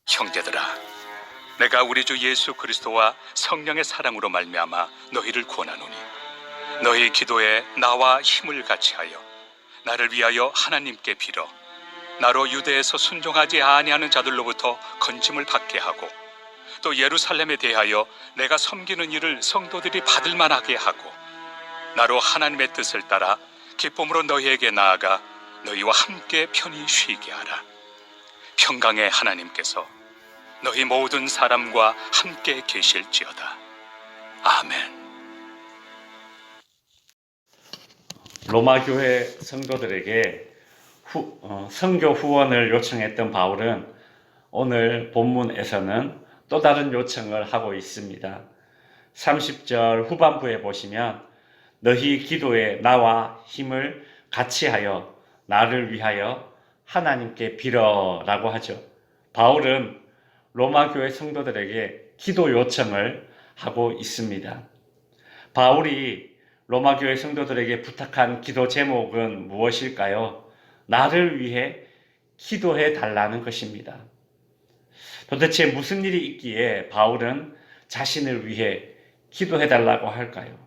형제들아, 내가 우리 주 예수 그리스도와 성령의 사랑으로 말미암아 너희를 권하노니 너희 기도에 나와 힘을 같이하여 나를 위하여 하나님께 빌어 나로 유대에서 순종하지 아니하는 자들로부터 건짐을 받게 하고 또 예루살렘에 대하여 내가 섬기는 일을 성도들이 받을 만하게 하고 나로 하나님의 뜻을 따라 기쁨으로 너희에게 나아가 너희와 함께 편히 쉬게 하라. 평강의 하나님께서 너희 모든 사람과 함께 계실지어다. 아멘. 로마 교회 성도들에게 선교 후원을 요청했던 바울은 오늘 본문에서는 또 다른 요청을 하고 있습니다. 30절 후반부에 보시면 너희 기도에 나와 힘을 같이 하여 나를 위하여 하나님께 빌어 라고 하죠. 바울은 로마 교회 성도들에게 기도 요청을 하고 있습니다. 바울이 로마 교회 성도들에게 부탁한 기도 제목은 무엇일까요? 나를 위해 기도해 달라는 것입니다. 도대체 무슨 일이 있기에 바울은 자신을 위해 기도해 달라고 할까요?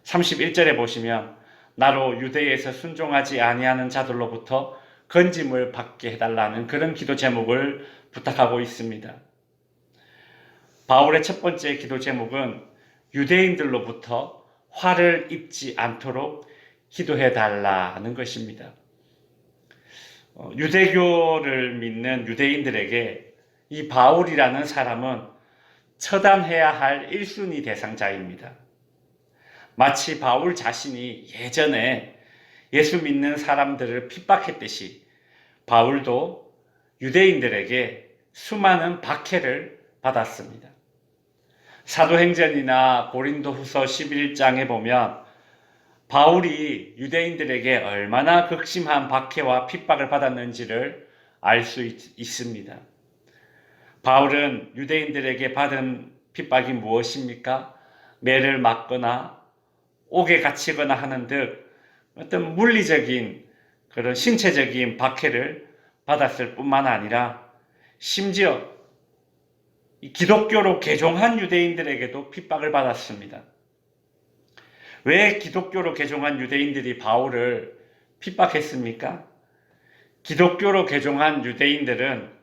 31절에 보시면 나로 유대에서 순종하지 아니하는 자들로부터 건짐을 받게 해달라는 그런 기도 제목을 부탁하고 있습니다. 바울의 첫 번째 기도 제목은 유대인들로부터 화를 입지 않도록 기도해 달라는 것입니다. 유대교를 믿는 유대인들에게 이 바울이라는 사람은 처단해야 할 1순위 대상자입니다. 마치 바울 자신이 예전에 예수 믿는 사람들을 핍박했듯이 바울도 유대인들에게 수많은 박해를 받았습니다. 사도행전이나 고린도후서 11장에 보면 바울이 유대인들에게 얼마나 극심한 박해와 핍박을 받았는지를 알 수 있습니다. 바울은 유대인들에게 받은 핍박이 무엇입니까? 매를 맞거나 옥에 갇히거나 하는 듯 어떤 물리적인 그런 신체적인 박해를 받았을 뿐만 아니라 심지어 기독교로 개종한 유대인들에게도 핍박을 받았습니다. 왜 기독교로 개종한 유대인들이 바울을 핍박했습니까? 기독교로 개종한 유대인들은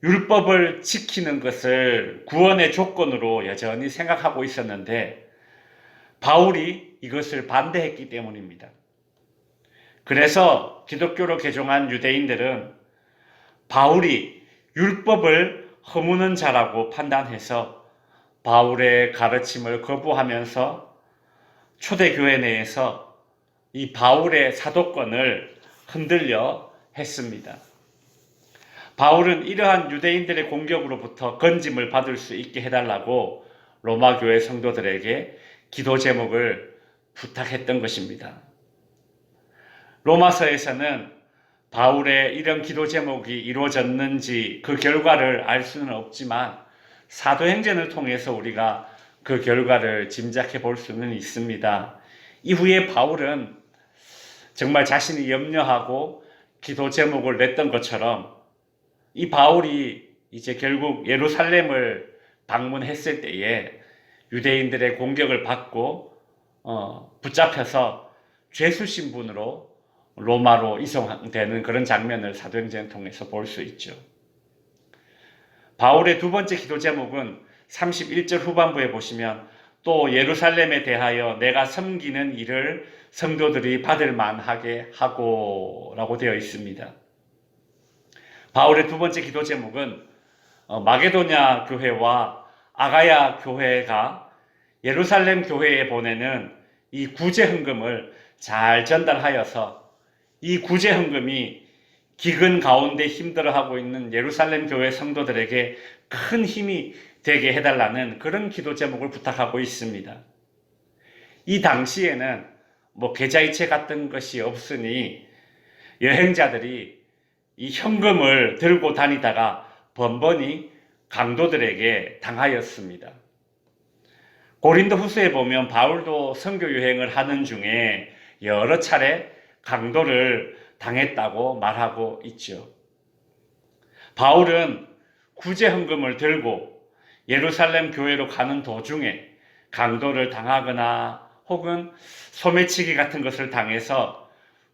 율법을 지키는 것을 구원의 조건으로 여전히 생각하고 있었는데 바울이 이것을 반대했기 때문입니다. 그래서 기독교로 개종한 유대인들은 바울이 율법을 허무는 자라고 판단해서 바울의 가르침을 거부하면서 초대교회 내에서 이 바울의 사도권을 흔들려 했습니다. 바울은 이러한 유대인들의 공격으로부터 건짐을 받을 수 있게 해달라고 로마 교회 성도들에게 기도 제목을 부탁했던 것입니다. 로마서에서는 바울의 이런 기도 제목이 이루어졌는지 그 결과를 알 수는 없지만 사도행전을 통해서 우리가 그 결과를 짐작해 볼 수는 있습니다. 이후에 바울은 정말 자신이 염려하고 기도 제목을 냈던 것처럼 이 바울이 이제 결국 예루살렘을 방문했을 때에 유대인들의 공격을 받고 붙잡혀서 죄수 신분으로 로마로 이송되는 그런 장면을 사도행전을 통해서 볼 수 있죠. 바울의 두 번째 기도 제목은 31절 후반부에 보시면 또 예루살렘에 대하여 내가 섬기는 일을 성도들이 받을 만하게 하고 라고 되어 있습니다. 바울의 두 번째 기도 제목은 마게도냐 교회와 아가야 교회가 예루살렘 교회에 보내는 이 구제 헌금을 잘 전달하여서 이 구제 헌금이 기근 가운데 힘들어하고 있는 예루살렘 교회 성도들에게 큰 힘이 되게 해달라는 그런 기도 제목을 부탁하고 있습니다. 이 당시에는 계좌이체 같은 것이 없으니 여행자들이 이 현금을 들고 다니다가 번번이 강도들에게 당하였습니다. 고린도 후서에 보면 바울도 선교 여행을 하는 중에 여러 차례 강도를 당했다고 말하고 있죠. 바울은 구제헌금을 들고 예루살렘 교회로 가는 도중에 강도를 당하거나 혹은 소매치기 같은 것을 당해서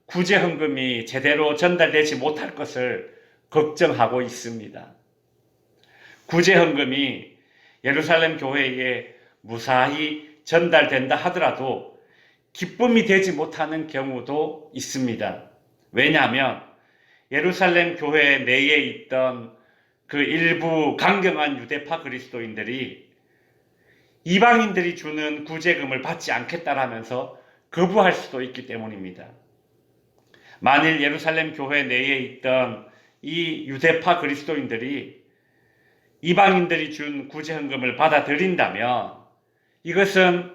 구제헌금이 제대로 전달되지 못할 것을 걱정하고 있습니다. 구제헌금이 예루살렘 교회에 무사히 전달된다 하더라도 기쁨이 되지 못하는 경우도 있습니다. 왜냐하면 예루살렘 교회 내에 있던 그 일부 강경한 유대파 그리스도인들이 이방인들이 주는 구제금을 받지 않겠다라면서 거부할 수도 있기 때문입니다. 만일 예루살렘 교회 내에 있던 이 유대파 그리스도인들이 이방인들이 준 구제헌금을 받아들인다면 이것은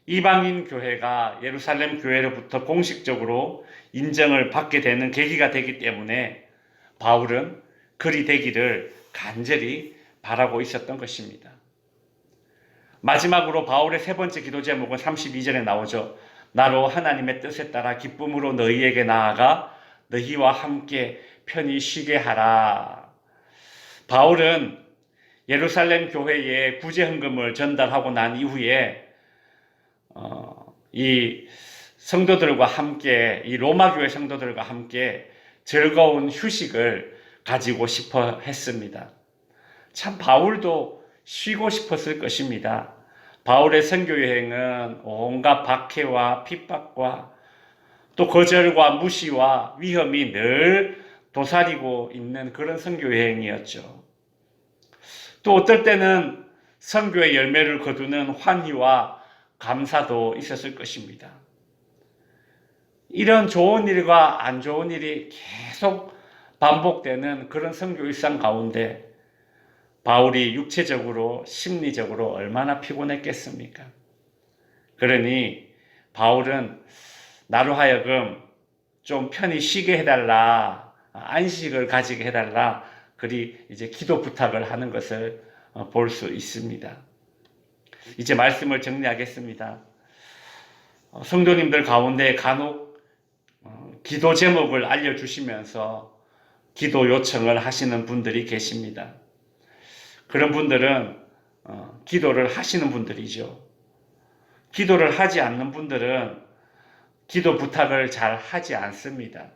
이방인 교회가 예루살렘 교회로부터 공식적으로 인정을 받게 되는 계기가 되기 때문에 바울은 그리 되기를 간절히 바라고 있었던 것입니다. 마지막으로 바울의 세 번째 기도 제목은 32절에 나오죠. 나로 하나님의 뜻에 따라 기쁨으로 너희에게 나아가 너희와 함께 편히 쉬게 하라. 바울은 예루살렘 교회에 구제헌금을 전달하고 난 이후에 이 성도들과 함께, 이 로마 교회 성도들과 함께 즐거운 휴식을 가지고 싶어 했습니다. 참 바울도 쉬고 싶었을 것입니다. 바울의 선교 여행은 온갖 박해와 핍박과 또 거절과 무시와 위험이 늘 도사리고 있는 그런 선교 여행이었죠. 또 어떨 때는 선교의 열매를 거두는 환희와 감사도 있었을 것입니다. 이런 좋은 일과 안 좋은 일이 계속 반복되는 그런 선교 일상 가운데 바울이 육체적으로 심리적으로 얼마나 피곤했겠습니까? 그러니 바울은 나로 하여금 좀 편히 쉬게 해달라, 안식을 가지게 해달라, 그리 이제 기도 부탁을 하는 것을 볼 수 있습니다. 이제 말씀을 정리하겠습니다. 성도님들 가운데 간혹 기도 제목을 알려주시면서 기도 요청을 하시는 분들이 계십니다. 그런 분들은 기도를 하시는 분들이죠. 기도를 하지 않는 분들은 기도 부탁을 잘 하지 않습니다.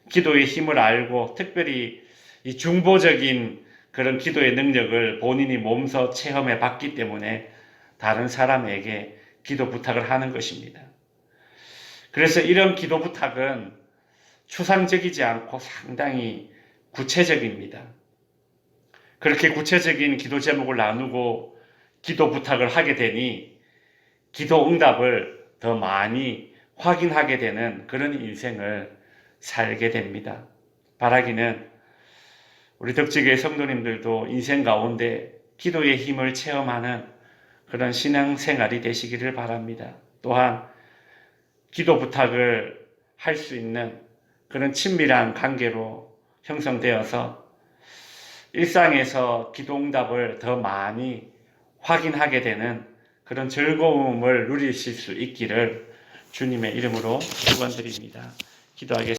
기도의 힘을 알고 특별히 이 중보적인 그런 기도의 능력을 본인이 몸소 체험해 봤기 때문에 다른 사람에게 기도 부탁을 하는 것입니다. 그래서 이런 기도 부탁은 추상적이지 않고 상당히 구체적입니다. 그렇게 구체적인 기도 제목을 나누고 기도 부탁을 하게 되니 기도 응답을 더 많이 확인하게 되는 그런 인생을 살게 됩니다. 바라기는 우리 덕지교회 성도님들도 인생 가운데 기도의 힘을 체험하는 그런 신앙생활이 되시기를 바랍니다. 또한 기도 부탁을 할 수 있는 그런 친밀한 관계로 형성되어서 일상에서 기도응답을 더 많이 확인하게 되는 그런 즐거움을 누리실 수 있기를 주님의 이름으로 축원드립니다. 기도하겠습니다.